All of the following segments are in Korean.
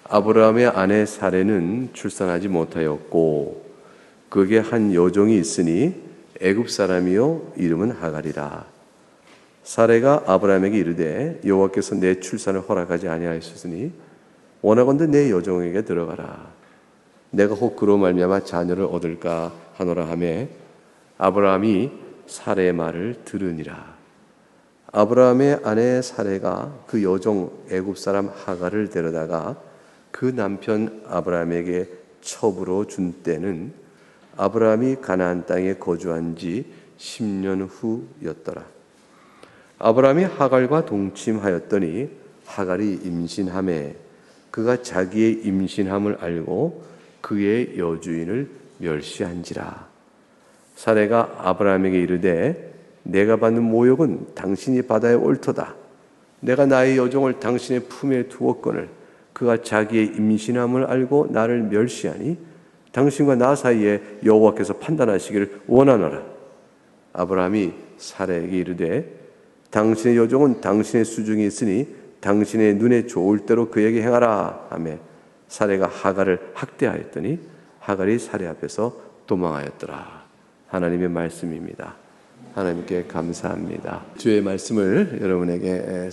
아브라함의 아내 사레는 출산하지 못하였고 그에게 한 여종이 있으니 애굽 사람이요 이름은 하갈이라. 사레가 아브라함에게 이르되 여호와께서 내 출산을 허락하지 아니하였으니 원하건대 내 여종에게 들어가라. 내가 혹 그로 말미암아 자녀를 얻을까 하노라 하매 아브라함이 사레의 말을 들으니라. 아브라함의 아내 사레가 그 여종 애굽 사람 하갈을 데려다가 그 남편 아브라함에게 첩으로 준 때는 아브라함이 가나안 땅에 거주한 지 10년 후였더라. 아브라함이 하갈과 동침하였더니 하갈이 임신하매 그가 자기의 임신함을 알고 그의 여주인을 멸시한지라. 사레가 아브라함에게 이르되 내가 받는 모욕은 당신이 받아야 옳도다. 내가 나의 여종을 당신의 품에 두었거늘 그가 자기의 임신함을 알고 나를 멸시하니 당신과 나 사이에 여호와께서 판단하시기를 원하노라. 아브라함이 사레에게 이르되 당신의 여종은 당신의 수중에 있으니 당신의 눈에 좋을 대로 그에게 행하라 하며 사레가 하갈을 학대하였더니 하갈이 사레 앞에서 도망하였더라. 하나님의 말씀입니다. 하나님께 감사합니다. 주의 말씀을 여러분에게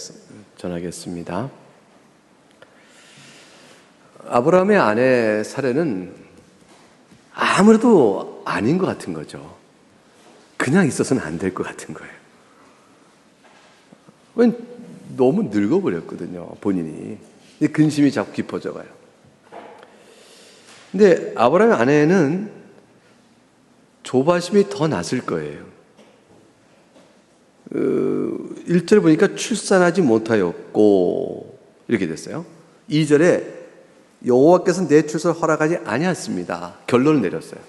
전하겠습니다. 아브라함의 아내 사레는 아무래도 아닌 것 같은 거죠. 그냥 있어서는 안 될 것 같은 거예요. 왜 너무 늙어버렸거든요, 본인이. 근심이 자꾸 깊어져 가요. 근데 아브라함의 아내는 조바심이 더 났을 거예요. 1절 보니까 출산하지 못하였고 이렇게 됐어요. 2절에 여호와께서 내 출산을 허락하지 아니하였습니다. 결론을 내렸어요.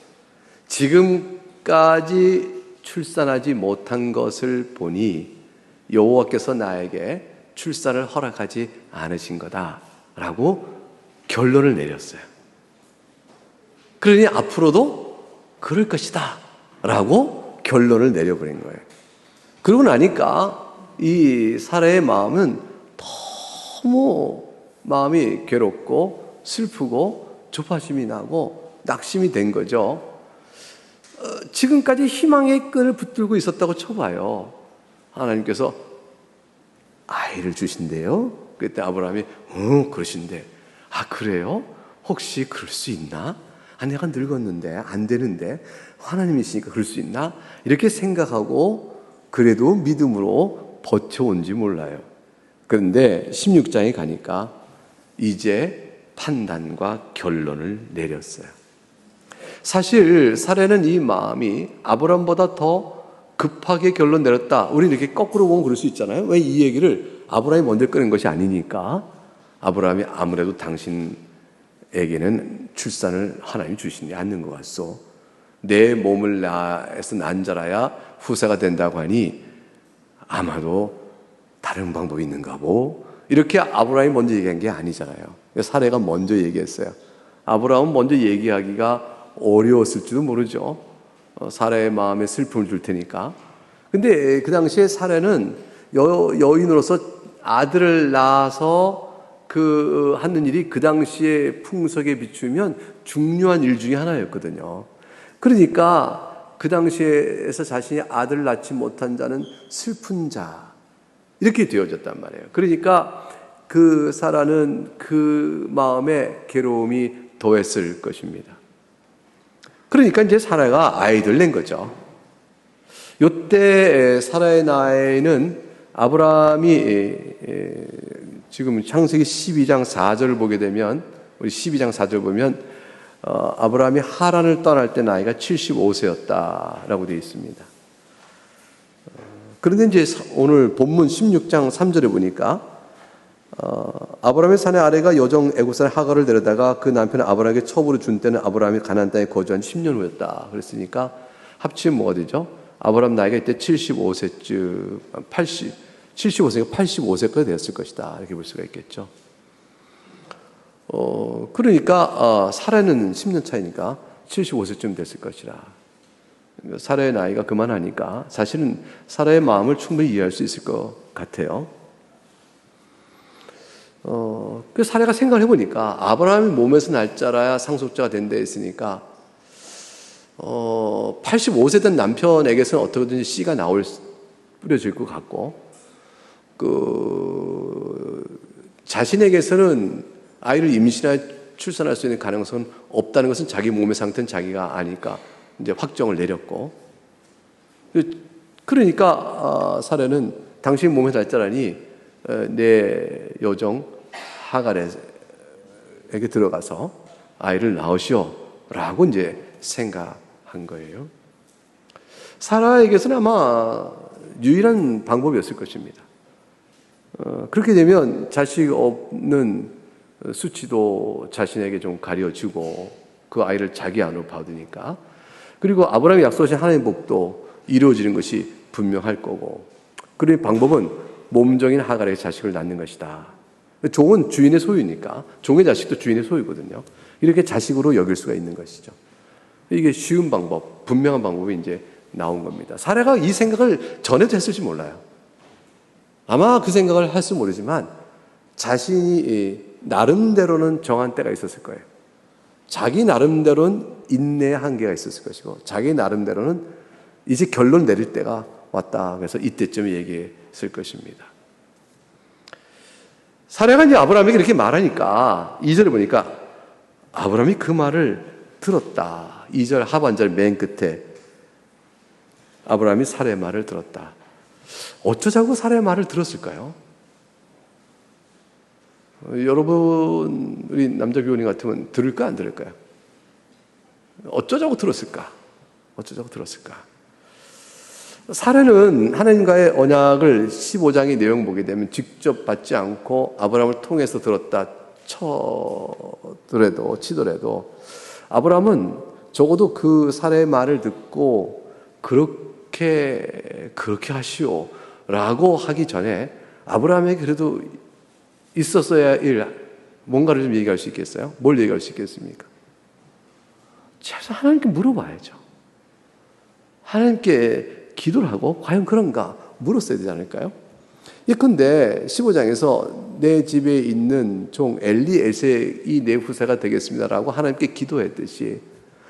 지금까지 출산하지 못한 것을 보니 여호와께서 나에게 출산을 허락하지 않으신 거다라고 결론을 내렸어요. 그러니 앞으로도 그럴 것이다 라고 결론을 내려버린 거예요. 그러고 나니까 이 사레의 마음은 너무 마음이 괴롭고 슬프고 조바심이 나고 낙심이 된 거죠. 지금까지 희망의 끈을 붙들고 있었다고 쳐봐요. 하나님께서 아이를 주신대요. 그때 아브라함이 그러신대. 아 그래요? 혹시 그럴 수 있나? 내가 늙었는데 안 되는데 하나님이시니까 그럴 수 있나? 이렇게 생각하고 그래도 믿음으로 버텨온지 몰라요. 그런데 16장에 가니까 이제 판단과 결론을 내렸어요. 사실 사레는 이 마음이 아브라함보다 더 급하게 결론 내렸다. 우리는 이렇게 거꾸로 보면 그럴 수 있잖아요. 왜 이 얘기를 아브라함이 먼저 꺼낸 것이 아니니까. 아브라함이 아무래도 당신에게는 출산을 하나님이 주시지 않는 것 같소. 내 몸을 낳아서 난 자라야 후사가 된다고 하니 아마도 다른 방법이 있는가 보. 이렇게 아브라함이 먼저 얘기한 게 아니잖아요. 사레가 먼저 얘기했어요. 아브라함은 먼저 얘기하기가 어려웠을지도 모르죠. 사레의 마음에 슬픔을 줄 테니까. 근데 그 당시에 사레는 여인으로서 아들을 낳아서 하는 일이 그 당시에 풍속에 비추면 중요한 일 중에 하나였거든요. 그러니까 그 당시에서 자신이 아들을 낳지 못한 자는 슬픈 자 이렇게 되어졌단 말이에요. 그러니까 그 사라는 그 마음에 괴로움이 더했을 것입니다. 그러니까 이제 사라가 아이를 낸 거죠. 이때 사라의 나이는 아브라함이 지금 창세기 12장 4절을 보게 되면 우리 12장 4절 보면 아브라함이 하란을 떠날 때 나이가 75세였다라고 되어 있습니다. 그런데 이제 오늘 본문 16장 3절에 보니까 아브라함의 사내 아내가 여종 애굽 사람 하갈을 데려다가 그 남편 아브라함에게 첩으로 준 때는 아브라함이 가나안 땅에 거주한 10년 후였다. 그랬으니까 합치면 뭐가 되죠? 아브라함 나이가 이때 75세쯤 75세가 85세까지 되었을 것이다. 이렇게 볼 수가 있겠죠. 그러니까 사라는 10년 차이니까 75세쯤 됐을 것이라. 사라의 나이가 그만하니까 사실은 사라의 마음을 충분히 이해할 수 있을 것 같아요. 그 사례가 생각을 해보니까 아브라함이 몸에서 날 자라야 상속자가 된다 했으니까 85세 된 남편에게서는 어떻게든지 씨가 뿌려질 것 같고 자신에게서는 아이를 임신하여 출산할 수 있는 가능성은 없다는 것은 자기 몸의 상태는 자기가 아니까 이제 확정을 내렸고, 그러니까 사례는 당신 몸에 날 자라니 내 여종 하갈에게 들어가서 아이를 낳으시오라고 이제 생각한 거예요. 사라에게서는 아마 유일한 방법이었을 것입니다. 그렇게 되면 자식 없는 수치도 자신에게 좀 가려지고 그 아이를 자기 안으로 받으니까, 그리고 아브라함이 약속하신 하나님의 복도 이루어지는 것이 분명할 거고, 그런 방법은 몸종인 하갈에게 자식을 낳는 것이다. 종은 주인의 소유니까 종의 자식도 주인의 소유거든요. 이렇게 자식으로 여길 수가 있는 것이죠. 이게 쉬운 방법, 분명한 방법이 이제 나온 겁니다. 사례가 이 생각을 전에도 했을지 몰라요. 아마 그 생각을 할지 모르지만 자신이 나름대로는 정한 때가 있었을 거예요. 자기 나름대로는 인내의 한계가 있었을 것이고, 자기 나름대로는 이제 결론 내릴 때가 왔다. 그래서 이때쯤에 얘기했을 것입니다. 사례가 이제 아브라함에게 이렇게 말하니까 2절에 보니까 아브라함이 그 말을 들었다. 2절 하반절 맨 끝에 아브라함이 사례의 말을 들었다. 어쩌자고 사례의 말을 들었을까요? 여러분, 우리 남자 교우님 같으면 들을까 안 들을까요? 어쩌자고 들었을까? 어쩌자고 들었을까? 사례는 하나님과의 언약을 15장의 내용 보게 되면 직접 받지 않고 아브라함을 통해서 들었다 치더라도 아브라함은 적어도 그 사례의 말을 듣고 그렇게 하시오라고 하기 전에 아브라함에게 그래도 있었어야 뭔가를 좀 얘기할 수 있겠어요? 뭘 얘기할 수 있겠습니까? 그래서 하나님께 물어봐야죠. 하나님께 기도를 하고 과연 그런가 물었어야 되지 않을까요? 예컨대 15장에서 내 집에 있는 종 엘리에셀이 내 후사가 되겠습니다라고 하나님께 기도했듯이,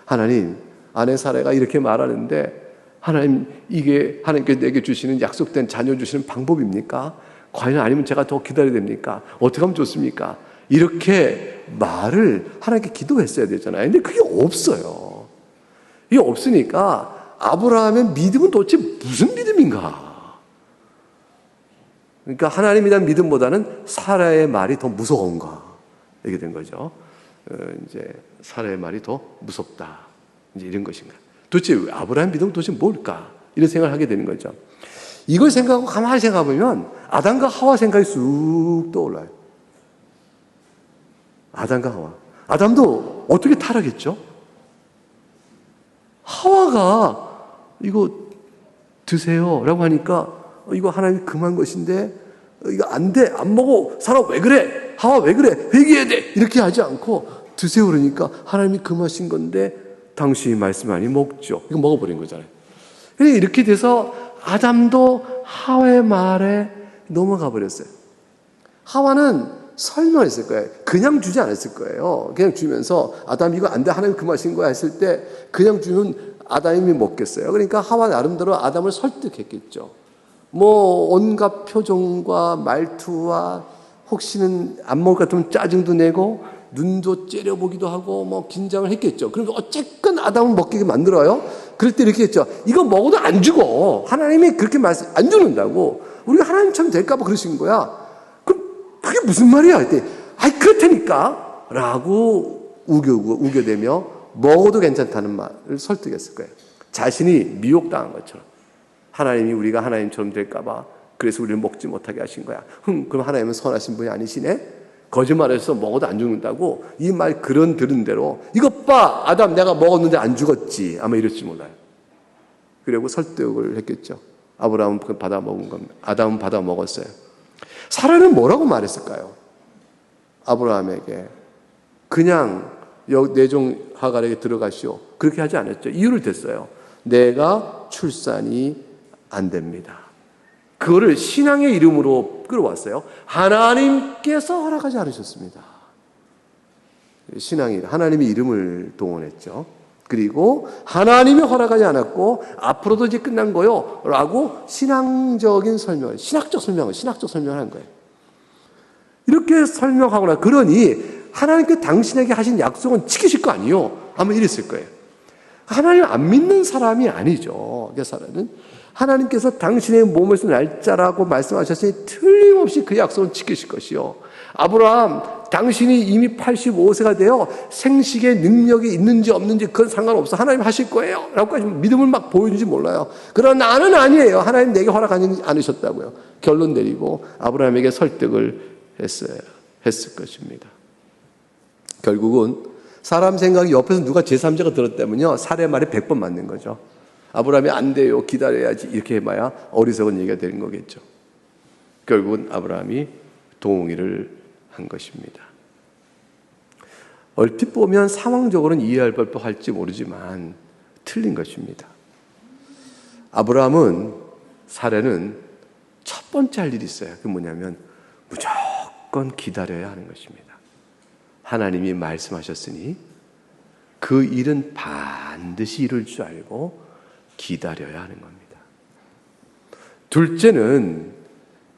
하나님, 아내 사례가 이렇게 말하는데 하나님, 이게 하나님께 내게 주시는 약속된 자녀 주시는 방법입니까? 과연 아니면 제가 더 기다려야 됩니까? 어떻게 하면 좋습니까? 이렇게 말을 하나님께 기도했어야 되잖아요. 근데 그게 없어요. 이게 없으니까 아브라함의 믿음은 도대체 무슨 믿음인가? 그러니까 하나님에 대한 믿음보다는 사라의 말이 더 무서운가? 이렇게 된 거죠. 이제 사라의 말이 더 무섭다. 이제 이런 것인가? 도대체 아브라함의 믿음은 도대체 뭘까? 이런 생각을 하게 되는 거죠. 이걸 생각하고 가만히 생각해보면 아담과 하와 생각이 쑥 떠올라요. 아담과 하와. 아담도 어떻게 타락했죠? 하와가 이거 드세요 라고 하니까 이거 하나님이 금한 것인데 이거 안 돼, 안 먹어, 사라 왜 그래, 하와 왜 그래, 회개해야 돼, 이렇게 하지 않고 드세요 그러니까 하나님이 금하신 건데 당신이 말씀하니 먹죠. 이거 먹어버린 거잖아요. 이렇게 돼서 아담도 하와의 말에 넘어가 버렸어요. 하와는 설명했을 거예요. 그냥 주지 않았을 거예요. 그냥 주면서 아담 이거 안 돼, 하나님 금하신 거야 했을 때 그냥 주면 아담이 먹겠어요. 그러니까 하와 나름대로 아담을 설득했겠죠. 뭐 온갖 표정과 말투와 혹시는 안 먹을 것 같으면 짜증도 내고 눈도 째려보기도 하고 뭐 긴장을 했겠죠. 그러니까 어쨌건 아담을 먹게 만들어요. 그럴 때 이렇게 했죠. 이거 먹어도 안 주고 하나님이 그렇게 안 주는다고 우리가 하나님처럼 될까 봐 그러신 거야. 그럼 그게 무슨 말이야? 그때 아이 그렇다니까 라고 우겨대며 먹어도 괜찮다는 말을 설득했을 거예요. 자신이 미혹당한 것처럼. 하나님이 우리가 하나님처럼 될까 봐 그래서 우리를 먹지 못하게 하신 거야. 그럼 하나님은 선하신 분이 아니시네? 거짓말해서 먹어도 안 죽는다고 이 말 들은 대로 이것 봐 아담 내가 먹었는데 안 죽었지 아마 이럴지 몰라요. 그리고 설득을 했겠죠. 아브라함은 받아 먹은 겁니다. 아담은 받아 먹었어요. 사라는 뭐라고 말했을까요? 아브라함에게 그냥 내 종 하갈에게 들어가시오 그렇게 하지 않았죠. 이유를 댔어요. 내가 출산이 안 됩니다. 그거를 신앙의 이름으로 끌어왔어요. 하나님께서 허락하지 않으셨습니다. 신앙이 하나님의 이름을 동원했죠. 그리고 하나님이 허락하지 않았고 앞으로도 이제 끝난 거요 라고 신앙적인 설명을, 신학적 설명을 한 거예요. 이렇게 설명하거나 그러니 하나님께 당신에게 하신 약속은 지키실 거 아니요? 아마 이랬을 거예요. 하나님 안 믿는 사람이 아니죠. 그 사람은 하나님께서 당신의 몸을 쓴 날짜라고 말씀하셨으니 틀림없이 그 약속은 지키실 것이요. 아브라함, 당신이 이미 85세가 되어 생식의 능력이 있는지 없는지 그건 상관없어. 하나님 하실 거예요. 라고까지 믿음을 막 보여주지 몰라요. 그러나 나는 아니에요. 하나님 내게 허락하지 않으셨다고요. 결론 내리고 아브라함에게 설득을 했을 것입니다. 결국은 사람 생각이 옆에서 누가 제3자가 들었다면요, 살해 말이 100번 맞는 거죠. 아브라함이 안 돼요, 기다려야지 이렇게 해봐야 어리석은 얘기가 되는 거겠죠. 결국은 아브라함이 동의를 한 것입니다. 얼핏 보면 상황적으로는 이해할 법할지 모르지만 틀린 것입니다. 아브라함은, 사례는 첫 번째 할 일이 있어요. 그게 뭐냐면 무조건 기다려야 하는 것입니다. 하나님이 말씀하셨으니 그 일은 반드시 이룰 줄 알고 기다려야 하는 겁니다. 둘째는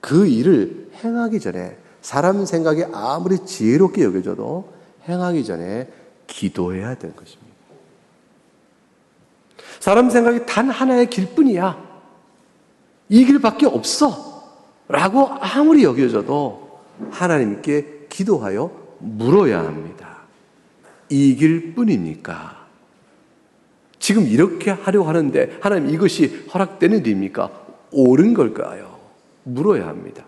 그 일을 행하기 전에, 사람 생각에 아무리 지혜롭게 여겨져도 행하기 전에 기도해야 되는 것입니다. 사람 생각이 단 하나의 길뿐이야, 이 길밖에 없어 라고 아무리 여겨져도 하나님께 기도하여 물어야 합니다. 이 길뿐입니까? 지금 이렇게 하려고 하는데 하나님 이것이 허락되는 일입니까? 옳은 걸까요? 물어야 합니다.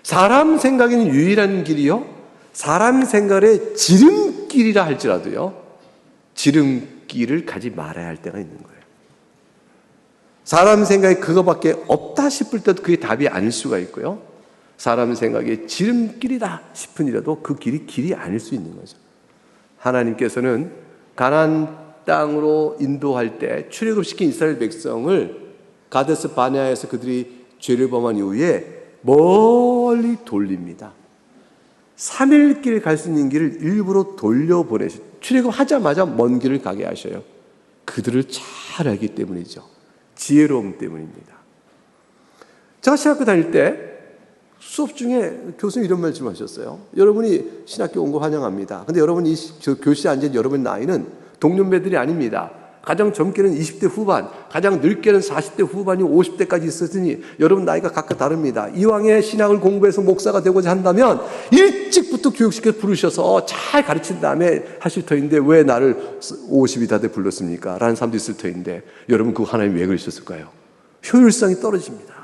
사람 생각에는 유일한 길이요, 사람 생각에 지름길이라 할지라도요, 지름길을 가지 말아야 할 때가 있는 거예요. 사람 생각에 그거밖에 없다 싶을 때도 그게 답이 아닐 수가 있고요, 사람 생각에 지름길이다 싶으니라도 그 길이 아닐 수 있는 거죠. 하나님께서는 가나안 땅으로 인도할 때 출애굽시킨 이스라엘 백성을 가데스 바네아에서 그들이 죄를 범한 이후에 멀리 돌립니다. 3일 길 갈 수 있는 길을 일부러 돌려보내시, 출애굽하자마자 먼 길을 가게 하셔요. 그들을 잘 알기 때문이죠. 지혜로움 때문입니다. 제가 신학교 다닐 때 수업 중에 교수님 이런 말씀 하셨어요. 여러분이 신학교 온 거 환영합니다. 근데 여러분이 교실에 앉은 여러분 나이는 동년배들이 아닙니다. 가장 젊게는 20대 후반, 가장 늙게는 40대 후반이 50대까지 있었으니 여러분 나이가 각각 다릅니다. 이왕에 신학을 공부해서 목사가 되고자 한다면 일찍부터 교육시켜 부르셔서 잘 가르친 다음에 하실 터인데 왜 나를 50이 다 돼 불렀습니까? 라는 사람도 있을 터인데 여러분 그거 하나님 왜 그러셨을까요? 효율성이 떨어집니다.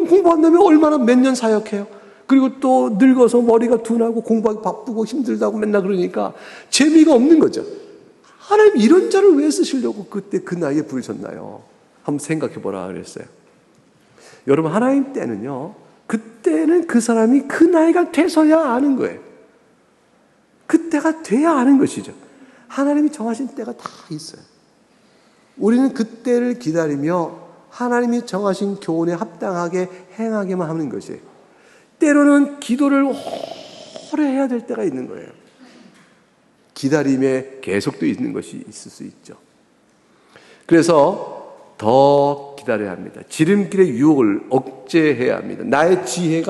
공부 안 되면 얼마나 몇 년 사역해요. 그리고 또 늙어서 머리가 둔하고 공부하기 바쁘고 힘들다고 맨날 그러니까 재미가 없는 거죠. 하나님 이런 자를 왜 쓰시려고 그때 그 나이에 부르셨나요? 한번 생각해 보라 그랬어요. 여러분 하나님 때는요, 그때는 그 사람이 그 나이가 돼서야 아는 거예요. 그때가 돼야 아는 것이죠. 하나님이 정하신 때가 다 있어요. 우리는 그때를 기다리며 하나님이 정하신 교훈에 합당하게 행하게만 하는 것이에요. 때로는 기도를 오래 해야 될 때가 있는 거예요. 기다림에 계속도 있는 것이 있을 수 있죠. 그래서 더 기다려야 합니다. 지름길의 유혹을 억제해야 합니다. 나의 지혜에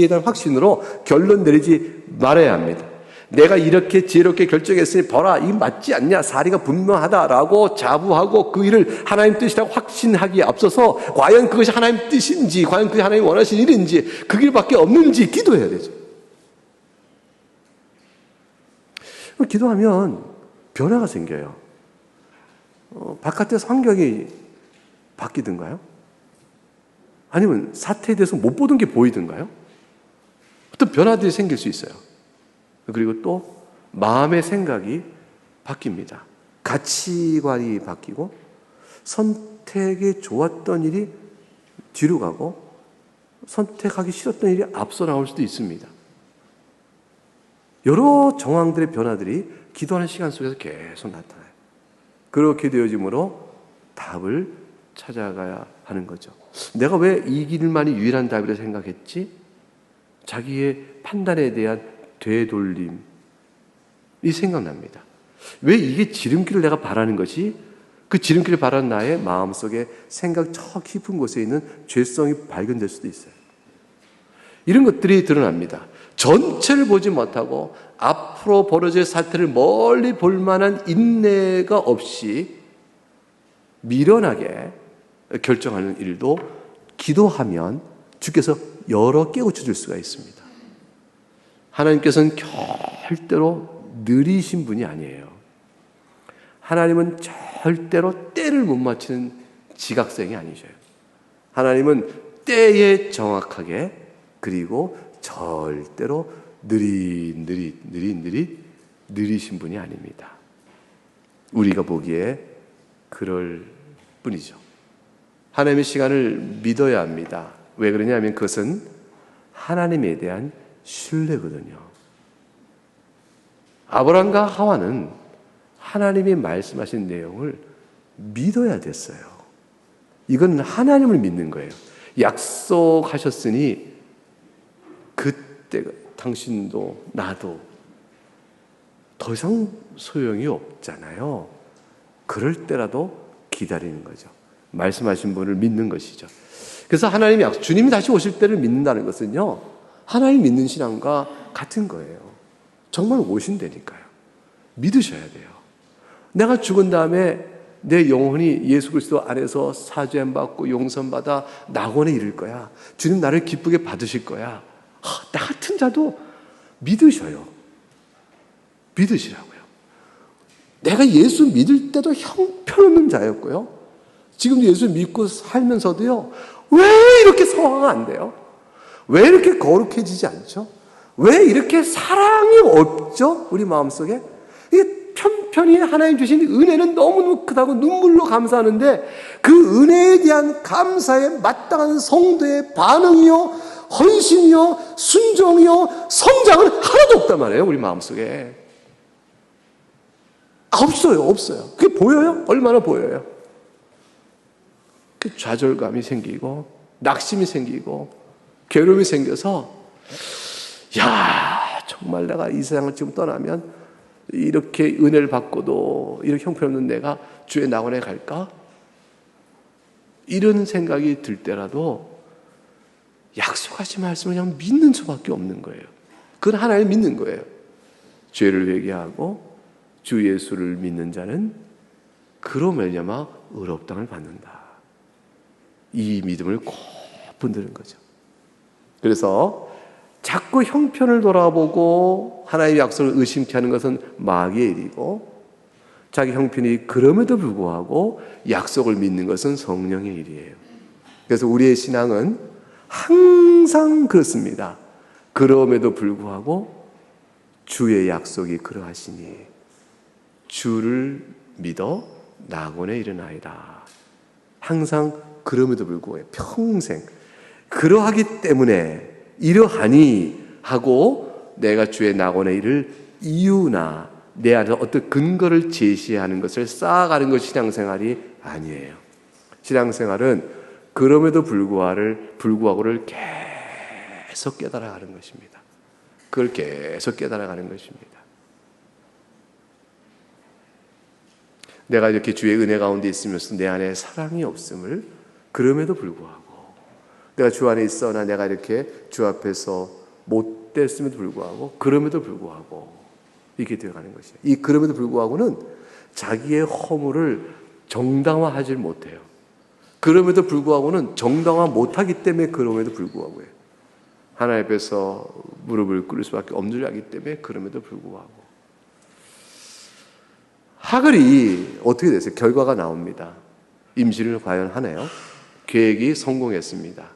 대한 확신으로 결론 내리지 말아야 합니다. 내가 이렇게 지혜롭게 결정했으니 봐라, 이거 맞지 않냐, 사리가 분명하다라고 자부하고 그 일을 하나님 뜻이라고 확신하기에 앞서서 과연 그것이 하나님 뜻인지, 과연 그게 하나님 원하신 일인지, 그 길밖에 없는지 기도해야 되죠. 기도하면 변화가 생겨요. 바깥에서 환경이 바뀌든가요? 아니면 사태에 대해서 못 보던 게 보이든가요? 어떤 변화들이 생길 수 있어요. 그리고 또 마음의 생각이 바뀝니다. 가치관이 바뀌고 선택이 좋았던 일이 뒤로 가고 선택하기 싫었던 일이 앞서 나올 수도 있습니다. 여러 정황들의 변화들이 기도하는 시간 속에서 계속 나타나요. 그렇게 되어짐으로 답을 찾아가야 하는 거죠. 내가 왜 이 길만이 유일한 답이라 생각했지? 자기의 판단에 대한 되돌림이 생각납니다. 왜 이게 지름길을 내가 바라는 것이, 그 지름길을 바라는 나의 마음속에 생각 저 깊은 곳에 있는 죄성이 발견될 수도 있어요. 이런 것들이 드러납니다. 전체를 보지 못하고 앞으로 벌어질 사태를 멀리 볼 만한 인내가 없이 미련하게 결정하는 일도 기도하면 주께서 열어 깨우쳐 줄 수가 있습니다. 하나님께서는 절대로 느리신 분이 아니에요. 하나님은 절대로 때를 못 맞추는 지각생이 아니셔요. 하나님은 때에 정확하게, 그리고 절대로 느리신 분이 아닙니다. 우리가 보기에 그럴 뿐이죠. 하나님의 시간을 믿어야 합니다. 왜 그러냐면 그것은 하나님에 대한 신뢰거든요. 아브라함과 하와는 하나님이 말씀하신 내용을 믿어야 됐어요. 이건 하나님을 믿는 거예요. 약속하셨으니 그때 당신도 나도 더 이상 소용이 없잖아요. 그럴 때라도 기다리는 거죠. 말씀하신 분을 믿는 것이죠. 그래서 하나님이 주님이 다시 오실 때를 믿는다는 것은요, 하나님 믿는 신앙과 같은 거예요. 정말 오신다니까요. 믿으셔야 돼요. 내가 죽은 다음에 내 영혼이 예수 그리스도 안에서 사죄함 받고 용서받아 낙원에 이를 거야. 주님 나를 기쁘게 받으실 거야. 나 같은 자도 믿으셔요. 믿으시라고요. 내가 예수 믿을 때도 형편없는 자였고요. 지금도 예수 믿고 살면서도요. 왜 이렇게 소화가 안 돼요? 왜 이렇게 거룩해지지 않죠? 왜 이렇게 사랑이 없죠? 우리 마음속에? 이게 편편히 하나님 주신 은혜는 너무너무 크다고 눈물로 감사하는데 그 은혜에 대한 감사에 마땅한 성도의 반응이요, 헌신이요, 순종이요, 성장은 하나도 없단 말이에요. 우리 마음속에. 없어요. 그게 보여요? 얼마나 보여요? 그 좌절감이 생기고 낙심이 생기고 괴로움이 생겨서 정말 내가 이 세상을 지금 떠나면 이렇게 은혜를 받고도 이렇게 형편없는 내가 주의 낙원에 갈까? 이런 생각이 들 때라도 약속하신 말씀을 그냥 믿는 수밖에 없는 거예요. 그건 하나님 믿는 거예요. 죄를 회개하고 주 예수를 믿는 자는 그로 말미암아 의롭다함을 받는다. 이 믿음을 꼭 붙드는 거죠. 그래서 자꾸 형편을 돌아보고 하나님의 약속을 의심케 하는 것은 마귀의 일이고, 자기 형편이 그럼에도 불구하고 약속을 믿는 것은 성령의 일이에요. 그래서 우리의 신앙은 항상 그렇습니다. 그럼에도 불구하고 주의 약속이 그러하시니 주를 믿어 낙원에 이르나이다. 항상 그럼에도 불구하고 평생 그러하기 때문에 이러하니 하고 내가 주의 낙원에 이를 이유나 내 안에서 어떤 근거를 제시하는 것을 쌓아가는 것이 신앙생활이 아니에요. 신앙생활은 그럼에도 불구하고를 계속 깨달아가는 것입니다. 그걸 계속 깨달아가는 것입니다. 내가 이렇게 주의 은혜 가운데 있으면서 내 안에 사랑이 없음을 그럼에도 불구하고, 내가 주 안에 있어나 내가 이렇게 주 앞에서 못됐음에도 불구하고 그럼에도 불구하고 이렇게 되어가는 것이에요. 이 그럼에도 불구하고는 자기의 허물을 정당화하지 못해요. 그럼에도 불구하고는 정당화 못하기 때문에 그럼에도 불구하고요. 하나님 앞에서 무릎을 꿇을 수밖에 없는 줄 알기 때문에 그럼에도 불구하고. 하글이 어떻게 됐어요? 결과가 나옵니다. 임신을 과연 하네요. 계획이 성공했습니다.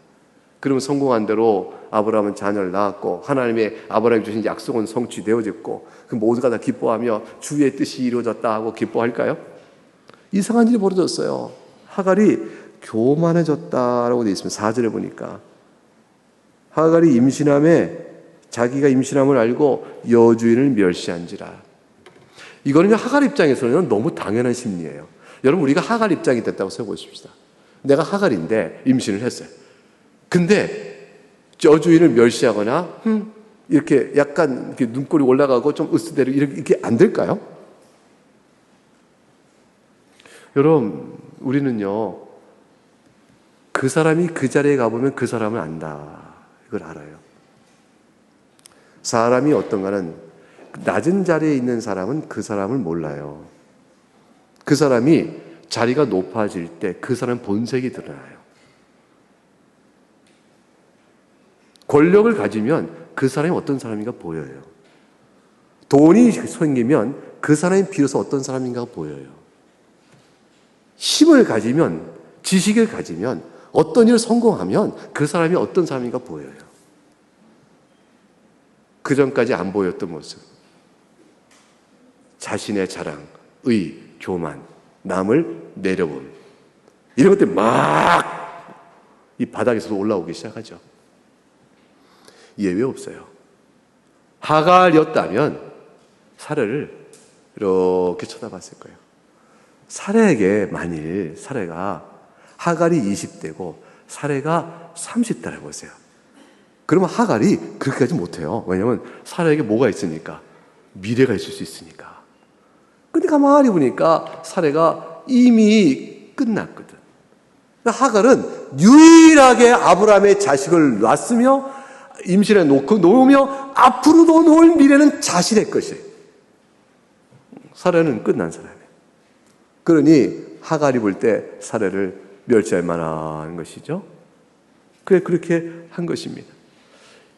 그러면 성공한 대로 아브라함은 자녀를 낳았고 하나님의 아브라함이 주신 약속은 성취되어졌고 그 모두가 다 기뻐하며 주의 뜻이 이루어졌다 하고 기뻐할까요? 이상한 일이 벌어졌어요. 하갈이 교만해졌다라고 되어 있습니다. 4절에 보니까 하갈이 임신함에 자기가 임신함을 알고 여주인을 멸시한지라. 이거는 하갈 입장에서는 너무 당연한 심리예요. 여러분, 우리가 하갈 입장이 됐다고 생각해 보십시다. 내가 하갈인데 임신을 했어요. 근데 여주인을 멸시하거나 이렇게 약간 이렇게 눈꼬리 올라가고 좀 으스대로 이렇게 안 될까요? 여러분, 우리는요, 그 사람이 그 자리에 가보면 그 사람을 안다. 이걸 알아요. 사람이 어떤가는 낮은 자리에 있는 사람은 그 사람을 몰라요. 그 사람이 자리가 높아질 때 그 사람 본색이 드러나요. 권력을 가지면 그 사람이 어떤 사람인가 보여요. 돈이 생기면 그 사람이 비로소 어떤 사람인가 보여요. 힘을 가지면, 지식을 가지면, 어떤 일을 성공하면 그 사람이 어떤 사람인가 보여요. 그 전까지 안 보였던 모습. 자신의 자랑, 의, 교만, 남을 내려봄. 이런 것들이 막 이 바닥에서도 올라오기 시작하죠. 예외 없어요. 하갈이었다면 사례를 이렇게 쳐다봤을 거예요. 사례에게 만일 사례가 하갈이 20대고 사례가 30대라고 보세요. 그러면 하갈이 그렇게까지 못해요. 왜냐하면 사례에게 뭐가 있으니까? 미래가 있을 수 있으니까. 근데 가만히 보니까 사례가 이미 끝났거든. 그러니까 하갈은 유일하게 아브라함의 자식을 낳았으며 임신해 놓으며 앞으로도 놓을 미래는 자신의 것이에요. 사례는 끝난 사람이에요. 그러니 하갈이 볼 때 사례를 멸시할 만한 것이죠. 그렇게 한 것입니다.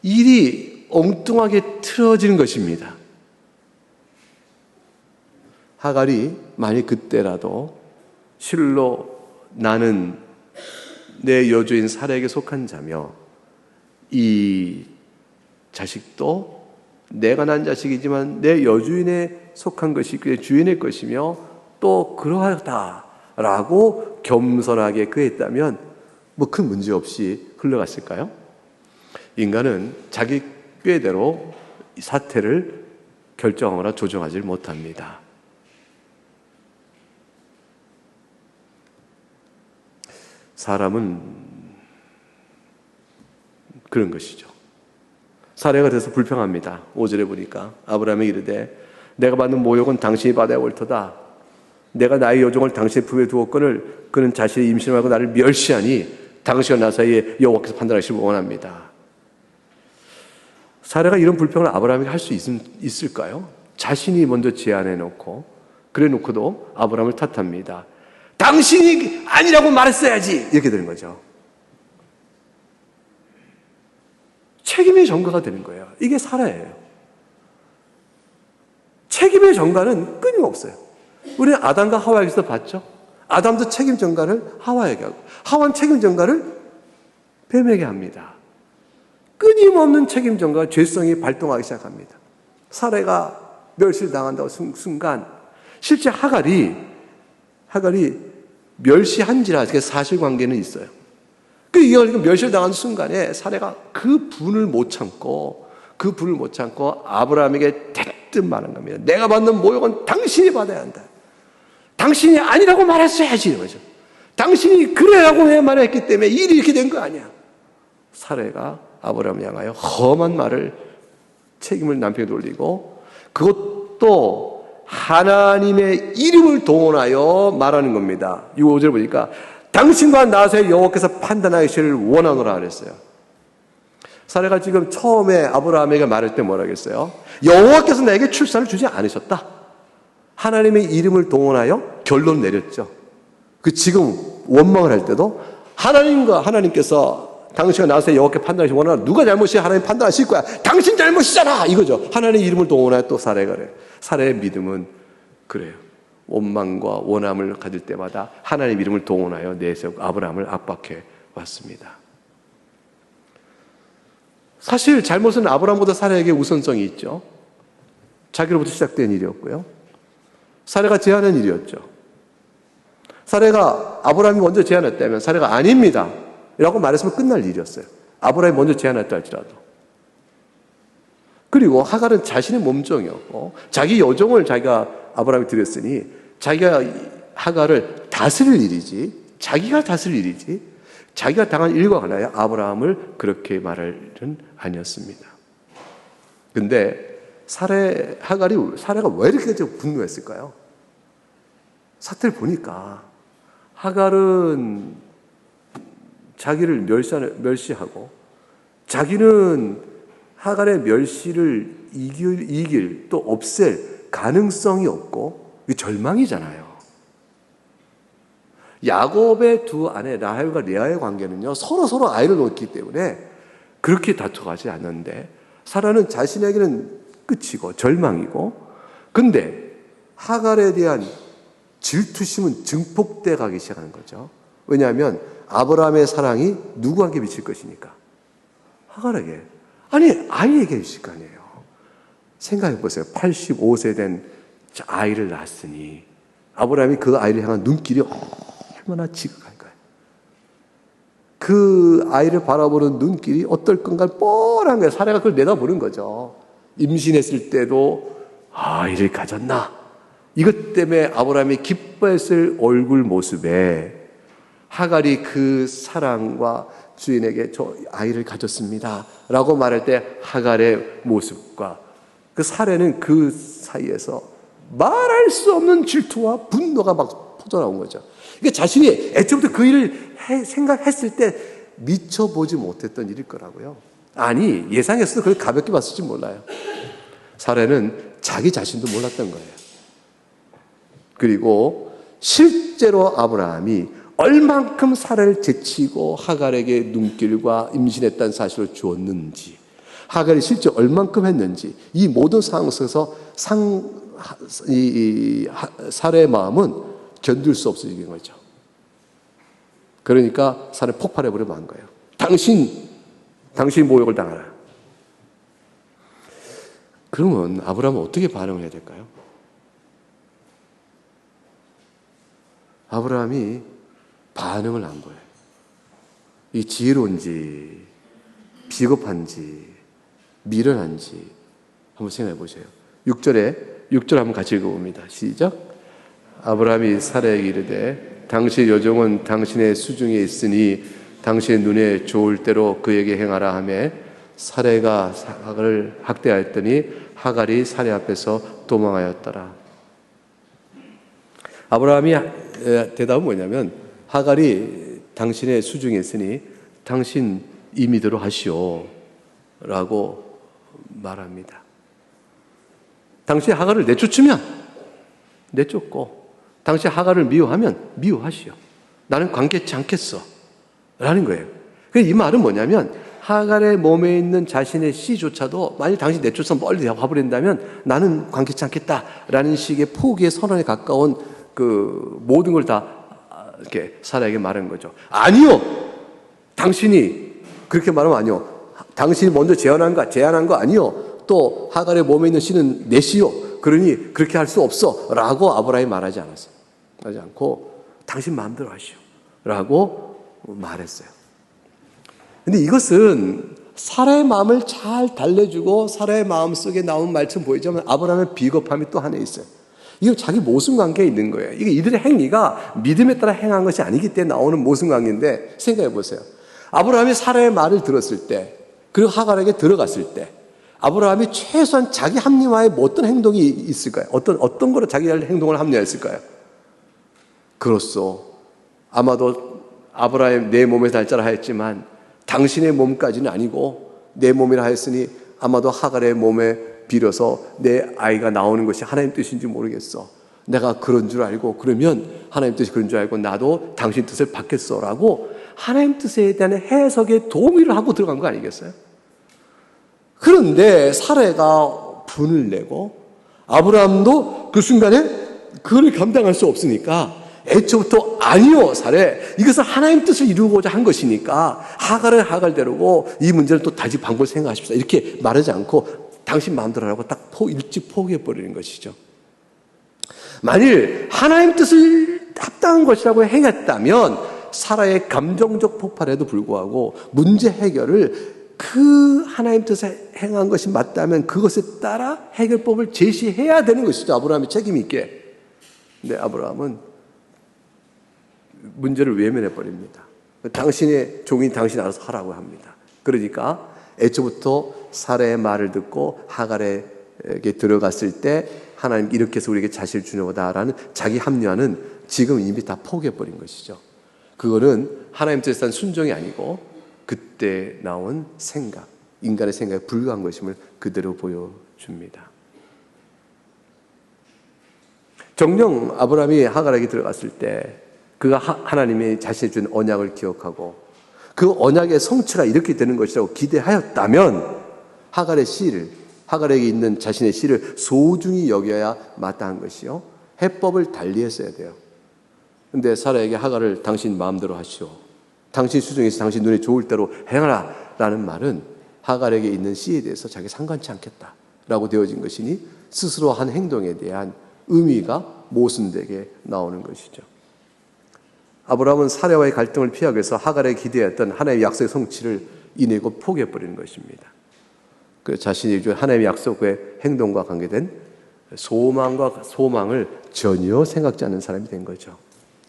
일이 엉뚱하게 틀어지는 것입니다. 하갈이 만약 그때라도 실로 나는 내 여주인 사례에게 속한 자며 이 자식도 내가 낳은 자식이지만 내 여주인에 속한 것이 그의 주인의 것이며 또 그러하다라고 겸손하게 그랬다면 뭐 큰 문제 없이 흘러갔을까요? 인간은 자기 꾀대로 사태를 결정하거나 조정하지 못합니다. 사람은 그런 것이죠. 사례가 돼서 불평합니다. 5절에 보니까 아브라함이 이르되 내가 받는 모욕은 당신이 받아야 옳도다. 내가 나의 여종을 당신의 품에 두었거늘 그는 자신의 임신을 하고 나를 멸시하니 당신과 나 사이에 여호와께서 판단하시길 원합니다. 사례가 이런 불평을 아브라함에게 할 수 있을까요? 자신이 먼저 제안해놓고 그래놓고도 아브라함을 탓합니다. 당신이 아니라고 말했어야지 이렇게 되는 거죠. 책임의 전가가 되는 거예요. 이게 사례예요. 책임의 전가는 끊임없어요. 우리는 아담과 하와에게서 봤죠. 아담도 책임 전가를 하와에게 하고 하와는 책임 전가를 뱀에게 합니다. 끊임없는 책임 전가가 죄성이 발동하기 시작합니다. 사례가 멸시를 당한다고 순간 실제 하갈이 멸시한지라 사실관계는 있어요. 이거 멸시를 당한 순간에 사례가 그 분을 못 참고 아브라함에게 대뜸 말한 겁니다. 내가 받는 모욕은 당신이 받아야 한다. 당신이 아니라고 말했어야지 이거죠. 당신이 그래라고 말했기 때문에 일이 이렇게 된 거 아니야. 사례가 아브라함을 향하여 험한 말을 책임을 남편에 돌리고 그것도 하나님의 이름을 동원하여 말하는 겁니다. 5절 보니까 당신과 나 사이에 여호와께서 판단하시기를 원하노라 그랬어요. 사례가 지금 처음에 아브라함에게 말할 때 뭐라 그랬어요? 여호와께서 나에게 출산을 주지 않으셨다. 하나님의 이름을 동원하여 결론 내렸죠. 지금 원망을 할 때도 하나님께서 당신과 나 사이에 여호와께 판단하시기 원하노라. 누가 잘못이 하나님 판단하실 거야. 당신 잘못이잖아. 이거죠. 하나님의 이름을 동원하여 또 사례가 그래요. 사례의 믿음은 그래요. 원망과 원함을 가질 때마다 하나님 이름을 동원하여 내세우고 아브라함을 압박해 왔습니다. 사실 잘못은 아브라함보다 사례에게 우선성이 있죠. 자기로부터 시작된 일이었고요. 사례가 제안한 일이었죠. 사례가 아브라함이 먼저 제안했다면 사례가 아닙니다 라고 말했으면 끝날 일이었어요. 아브라함이 먼저 제안했다 할지라도. 그리고 하갈은 자신의 몸종이었고 자기 여종을 자기가 아브라함이 드렸으니 자기가 하갈을 다스릴 일이지 자기가 다스릴 일이지 자기가 당한 일과 관하여 아브라함을 그렇게 말하는 아니었습니다. 근데 사례가 왜 이렇게 분노했을까요? 사태를 보니까 하갈은 자기를 멸시하고 자기는 하갈의 멸시를 이길 또 없앨 가능성이 없고 절망이잖아요. 야곱의 두 아내 라헬과 레아의 관계는요, 서로 아이를 놓기 때문에 그렇게 다투가지 않는데 사라는 자신에게는 끝이고 절망이고, 근데 하갈에 대한 질투심은 증폭돼 가기 시작하는 거죠. 왜냐하면 아브라함의 사랑이 누구에게 미칠 것이니까? 하갈에게, 아니 아이에게 미칠 거 아니에요. 생각해 보세요. 85세 된 아이를 낳았으니 아브라함이 그 아이를 향한 눈길이 얼마나 지극한 거예요. 그 아이를 바라보는 눈길이 어떨 건가 뻔한 거예요. 사례가 그걸 내다보는 거죠. 임신했을 때도 아이를 가졌나? 이것 때문에 아브라함이 기뻐했을 얼굴 모습에 하갈이 그 사랑과 주인에게 저 아이를 가졌습니다 라고 말할 때 하갈의 모습과 그 사례는 그 사이에서 말할 수 없는 질투와 분노가 막 퍼져나온 거죠. 그러니까 자신이 애초부터 그 일을 생각했을 때 미쳐보지 못했던 일일 거라고요. 아니, 예상했어도 그걸 가볍게 봤을지 몰라요. 사례는 자기 자신도 몰랐던 거예요. 그리고 실제로 아브라함이 얼만큼 사례를 제치고 하갈에게 눈길과 임신했다는 사실을 주었는지, 하갈이 실제 얼만큼 했는지, 이 모든 상황 속에서 사례의 마음은 견딜 수 없어지는 거죠. 그러니까 사례 폭발해버리면 한 거예요. 당신 모욕을 당하라. 그러면 아브라함은 어떻게 반응을 해야 될까요? 아브라함이 반응을 안 보여요. 이 지혜로운지 비겁한지 미련한지 한번 생각해 보세요. 6절 한번 같이 읽어봅니다. 시작. 아브라함이 사라에게 이르되 당신의 여종은 당신의 수중에 있으니 당신의 눈에 좋을 대로 그에게 행하라 하매 사라가 하갈을 학대하였더니 하갈이 사라 앞에서 도망하였더라. 아브라함이 대답은 뭐냐면 하갈이 당신의 수중에 있으니 당신 임의대로 하시오 라고 말합니다. 당신이 하갈을 내쫓으면 내쫓고 당신이 하갈을 미워하면 미워하시오. 나는 관계치 않겠어 라는 거예요. 이 말은 뭐냐면 하갈의 몸에 있는 자신의 씨조차도 만약 당신이 내쫓아서 멀리 와버린다면 나는 관계치 않겠다라는 식의 포기의 선언에 가까운 그 모든 걸 다 이렇게 사라에게 말한 거죠. 아니요, 당신이 그렇게 말하면 아니요. 당신이 먼저 제안한 거 아니요. 또 하갈의 몸에 있는 씨는 내 씨요. 그러니 그렇게 할 수 없어 라고 아브라함이 말하지 않았어요. 하지 않고 당신 마음대로 하시오 라고 말했어요. 근데 이것은 사라의 마음을 잘 달래주고 사라의 마음 속에 나온 말처럼 보이지만 아브라함의 비겁함이 또 하나 있어요. 이거 자기 모순관계에 있는 거예요. 이게 이들의 행위가 믿음에 따라 행한 것이 아니기 때문에 나오는 모순관계인데 생각해 보세요. 아브라함이 사라의 말을 들었을 때 그리고 하갈에게 들어갔을 때 아브라함이 최소한 자기 합리화에 어떤 행동이 있을까요? 어떤 거로 자기 행동을 합리화했을까요? 그로써 아마도 아브라함 내 몸에서 날짜라 하였지만 당신의 몸까지는 아니고 내 몸이라 하였으니 아마도 하갈의 몸에 빌어서 내 아이가 나오는 것이 하나님 뜻인지 모르겠어. 내가 그런 줄 알고 그러면 하나님 뜻이 그런 줄 알고 나도 당신 뜻을 받겠어라고 하나님 뜻에 대한 해석에 동의를 하고 들어간 거 아니겠어요? 그런데 사라가 분을 내고 아브라함도 그 순간에 그걸 감당할 수 없으니까 애초부터 아니요 사라 이것은 하나님 뜻을 이루고자 한 것이니까 하갈을 하갈대로고 이 문제를 또 다시 방법을 생각하십시오 이렇게 말하지 않고 당신 마음대로 하라고 딱 일찍 포기해버리는 것이죠. 만일 하나님 뜻을 합당한 것이라고 행했다면 사라의 감정적 폭발에도 불구하고 문제 해결을 그 하나님 뜻에 행한 것이 맞다면 그것에 따라 해결법을 제시해야 되는 것이죠. 아브라함이 책임 있게. 근데 아브라함은 문제를 외면해 버립니다. 당신의 종인 당신이 알아서 하라고 합니다. 그러니까 애초부터 사라의 말을 듣고 하갈에게 들어갔을 때 하나님 이렇게 해서 우리에게 자식을 주려고다라는 자기 합리화는 지금 이미 다 포기해 버린 것이죠. 그거는 하나님 뜻에 대한 순종이 아니고 그때 나온 생각, 인간의 생각에 불과한 것임을 그대로 보여줍니다. 정녕 아브라함이 하갈에게 들어갔을 때 그가 하나님이 자신이 준 언약을 기억하고 그 언약의 성취가 이렇게 되는 것이라고 기대하였다면 하갈에게 있는 자신의 씨를 소중히 여겨야 마땅한 것이요, 해법을 달리했어야 돼요. 근데 사라에게 하갈을 당신 마음대로 하시오, 당신 수중에서 당신 눈에 좋을 대로 행하라 라는 말은 하갈에게 있는 씨에 대해서 자기 상관치 않겠다라고 되어진 것이니 스스로 한 행동에 대한 의미가 모순되게 나오는 것이죠. 아브라함은 사라와의 갈등을 피하기 위해서 하갈에게 기대했던 하나님의 약속의 성취를 이내고 포기해버리는 것입니다. 그 자신이 준 하나님의 약속의 행동과 관계된 소망을 전혀 생각지 않는 사람이 된 거죠.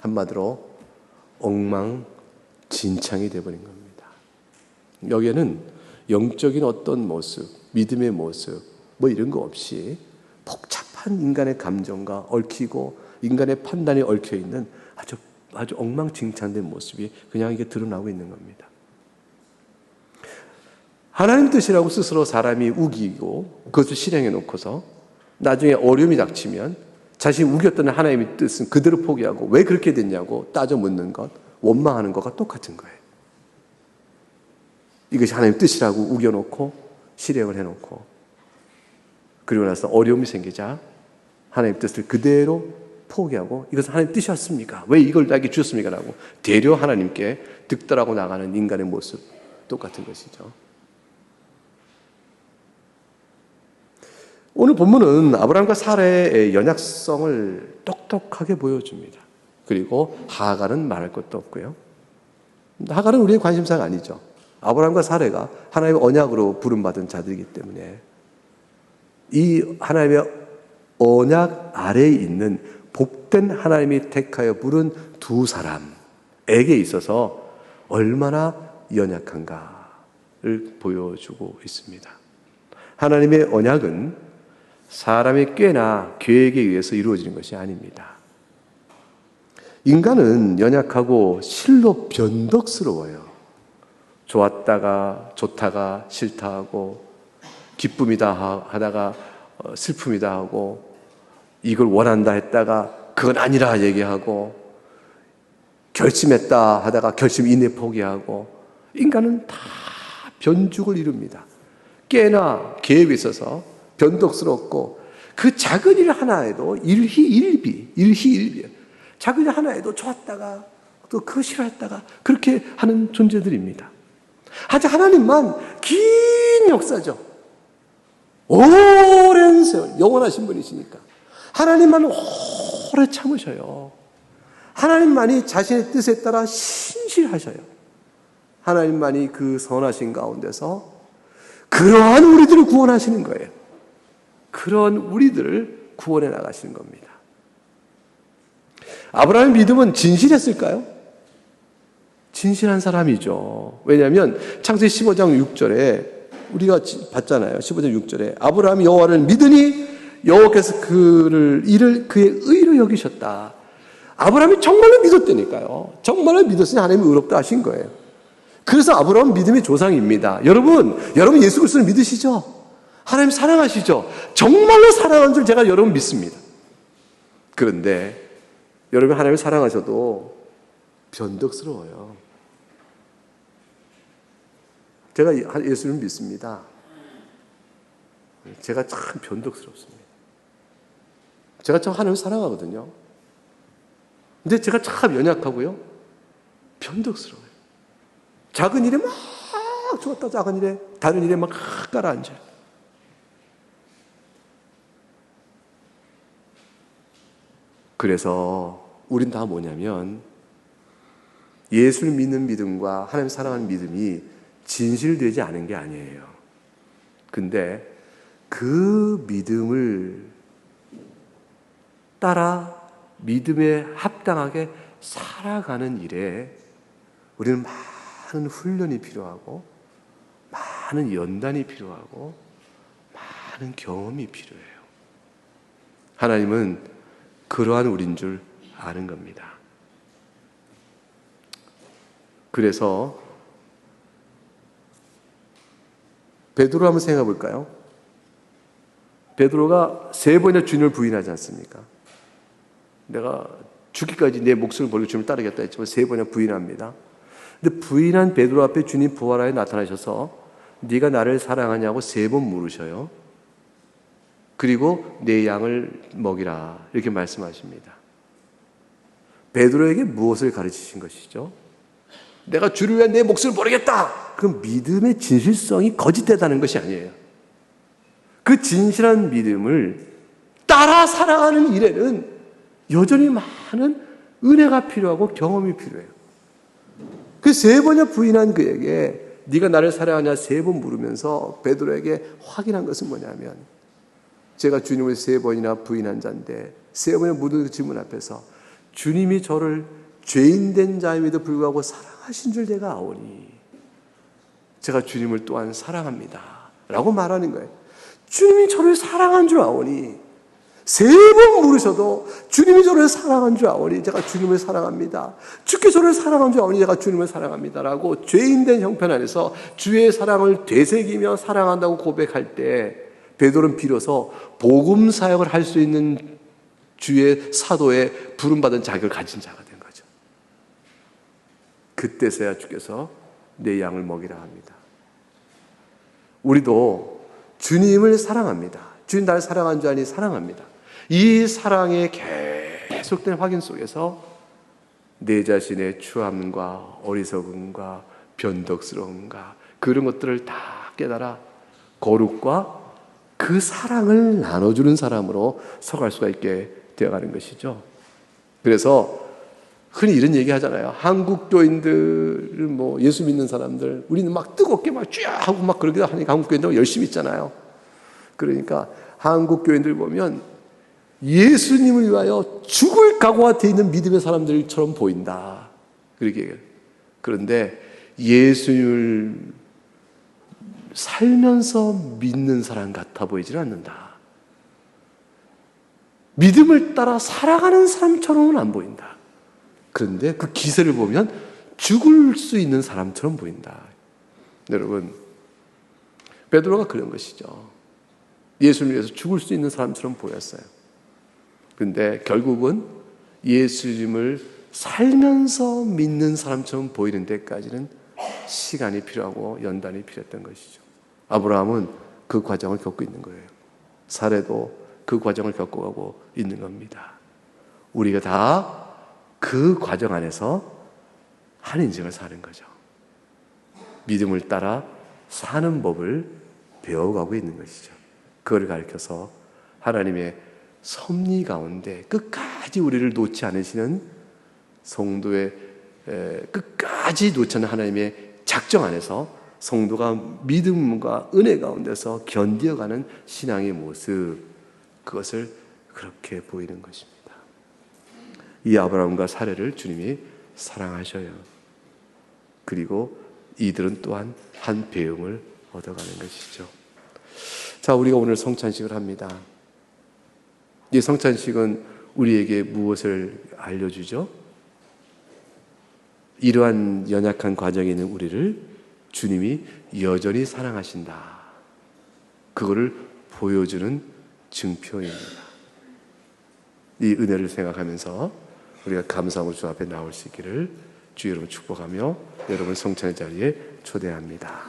한마디로 엉망진창이 되어버린 겁니다. 여기에는 영적인 어떤 모습, 믿음의 모습 뭐 이런 거 없이 복잡한 인간의 감정과 얽히고 인간의 판단이 얽혀있는 아주 엉망진창된 모습이 그냥 이게 드러나고 있는 겁니다. 하나님 뜻이라고 스스로 사람이 우기고 그것을 실행해 놓고서 나중에 어려움이 닥치면 자신이 우겼던 하나님의 뜻은 그대로 포기하고 왜 그렇게 됐냐고 따져 묻는 것, 원망하는 것과 똑같은 거예요. 이것이 하나님의 뜻이라고 우겨놓고 실행을 해놓고 그리고 나서 어려움이 생기자 하나님의 뜻을 그대로 포기하고 이것은 하나님의 뜻이었습니까? 왜 이걸 나에게 주셨습니까? 라고 되려 하나님께 득달하고 나가는 인간의 모습 똑같은 것이죠. 오늘 본문은 아브라함과 사라의 연약성을 똑똑하게 보여줍니다. 그리고 하갈은 말할 것도 없고요. 하갈은 우리의 관심사가 아니죠. 아브라함과 사라가 하나님의 언약으로 부름받은 자들이기 때문에 이 하나님의 언약 아래에 있는 복된 하나님이 택하여 부른 두 사람에게 있어서 얼마나 연약한가를 보여주고 있습니다. 하나님의 언약은 사람의 꾀나 계획에 의해서 이루어지는 것이 아닙니다. 인간은 연약하고 실로 변덕스러워요. 좋다가 싫다 하고 기쁨이다 하다가 슬픔이다 하고 이걸 원한다 했다가 그건 아니라 얘기하고 결심했다 하다가 결심 이내 포기하고 인간은 다 변죽을 이룹니다. 깨나 계획에 있어서 변덕스럽고 그 작은 일 하나에도 일희일비 작은 일 하나에도 좋았다가 또 그거 싫어했다가 그렇게 하는 존재들입니다. 하지만 하나님만 긴 역사죠. 오랜 세월 영원하신 분이시니까 하나님만 오래 참으셔요. 하나님만이 자신의 뜻에 따라 신실하셔요. 하나님만이 그 선하신 가운데서 그러한 우리들을 구원하시는 거예요. 그런 우리들을 구원해 나가시는 겁니다. 아브라함의 믿음은 진실했을까요? 진실한 사람이죠. 왜냐하면 창세기 15장 6절에 우리가 봤잖아요. 15장 6절에 아브라함이 여호와를 믿으니 여호와께서 그의 의로 여기셨다. 아브라함이 정말로 믿었다니까요. 정말로 믿었으니 하나님이 의롭다 하신 거예요. 그래서 아브라함은 믿음의 조상입니다. 여러분 예수 그리스도를 믿으시죠? 하나님 사랑하시죠? 정말로 사랑하는 줄 제가 여러분 믿습니다. 그런데 여러분 하나님을 사랑하셔도 변덕스러워요. 제가 예수를 믿습니다. 제가 참 변덕스럽습니다. 제가 참 하나님을 사랑하거든요. 근데 제가 참 연약하고요. 변덕스러워요. 작은 일에 막 좋았다 작은 일에 다른 일에 막 가라앉아요. 그래서 우린 다 뭐냐면 예수를 믿는 믿음과 하나님 사랑하는 믿음이 진실되지 않은 게 아니에요. 근데 그 믿음을 따라 믿음에 합당하게 살아가는 일에 우리는 많은 훈련이 필요하고 많은 연단이 필요하고 많은 경험이 필요해요. 하나님은 그러한 우린 줄 아는 겁니다. 그래서 베드로 한번 생각해 볼까요? 베드로가 3번이나 주님을 부인하지 않습니까? 내가 죽기까지 내 목숨을 버리고 주님을 따르겠다 했지만 3번이나 부인합니다. 근데 부인한 베드로 앞에 주님 부활하여 나타나셔서 네가 나를 사랑하냐고 3번 물으셔요. 그리고 내 양을 먹이라 이렇게 말씀하십니다. 베드로에게 무엇을 가르치신 것이죠? 내가 주를 위해 내 목숨을 버리겠다. 그 믿음의 진실성이 거짓되다는 것이 아니에요. 그 진실한 믿음을 따라 살아가는 일에는 여전히 많은 은혜가 필요하고 경험이 필요해요. 그 3번이나 부인한 그에게 네가 나를 사랑하냐 3번 물으면서 베드로에게 확인한 것은 뭐냐면 제가 주님을 3번이나 부인한 자인데 3번이나 묻은 질문 앞에서 주님이 저를 죄인된 자임에도 불구하고 사랑하신 줄 내가 아오니 제가 주님을 또한 사랑합니다 라고 말하는 거예요. 주님이 저를 사랑한 줄 아오니 3번 물으셔도 주님이 저를 사랑한 줄 아오니 제가 주님을 사랑합니다. 주께 저를 사랑한 줄 아오니 제가 주님을 사랑합니다 라고 죄인된 형편 안에서 주의 사랑을 되새기며 사랑한다고 고백할 때 베드로는 비로소 복음 사역을 할 수 있는 주의 사도에 부름받은 자격을 가진 자가 된 거죠. 그때서야 주께서 내 양을 먹이라 합니다. 우리도 주님을 사랑합니다. 주님 나를 사랑한 줄 아니 사랑합니다. 이 사랑의 계속된 확인 속에서 내 자신의 추함과 어리석음과 변덕스러움과 그런 것들을 다 깨달아 거룩과 그 사랑을 나눠주는 사람으로 서갈 수가 있게 되어가는 것이죠. 그래서 흔히 이런 얘기 하잖아요. 한국 교인들, 예수 믿는 사람들, 우리는 막 뜨겁게 막 쥐야 하고 막 그러기도 하니까 한국 교인들 열심히 있잖아요. 그러니까 한국 교인들 보면 예수님을 위하여 죽을 각오가 되어 있는 믿음의 사람들처럼 보인다. 그렇게 얘기해요. 그런데 예수님을 살면서 믿는 사람 같아 보이지는 않는다. 믿음을 따라 살아가는 사람처럼은 안 보인다. 그런데 그 기세를 보면 죽을 수 있는 사람처럼 보인다. 여러분, 베드로가 그런 것이죠. 예수님을 위해서 죽을 수 있는 사람처럼 보였어요. 그런데 결국은 예수님을 살면서 믿는 사람처럼 보이는 데까지는 시간이 필요하고 연단이 필요했던 것이죠. 아브라함은 그 과정을 겪고 있는 거예요. 사례도 그 과정을 겪어가고 있는 겁니다. 우리가 다 그 과정 안에서 한 인생을 사는 거죠. 믿음을 따라 사는 법을 배워가고 있는 것이죠. 그걸 가르쳐서 하나님의 섭리 가운데 끝까지 우리를 놓지 않으시는 성도의 끝까지 놓지 않는 하나님의 작정 안에서 성도가 믿음과 은혜 가운데서 견디어가는 신앙의 모습, 그것을 그렇게 보이는 것입니다. 이 아브라함과 사례를 주님이 사랑하셔요. 그리고 이들은 또한 한 배움을 얻어가는 것이죠. 자, 우리가 오늘 성찬식을 합니다. 이 성찬식은 우리에게 무엇을 알려주죠? 이러한 연약한 과정에 있는 우리를 주님이 여전히 사랑하신다. 그거를 보여주는 증표입니다. 이 은혜를 생각하면서 우리가 감사함으로 주 앞에 나올 수 있기를 주 여러분 축복하며 여러분 성찬의 자리에 초대합니다.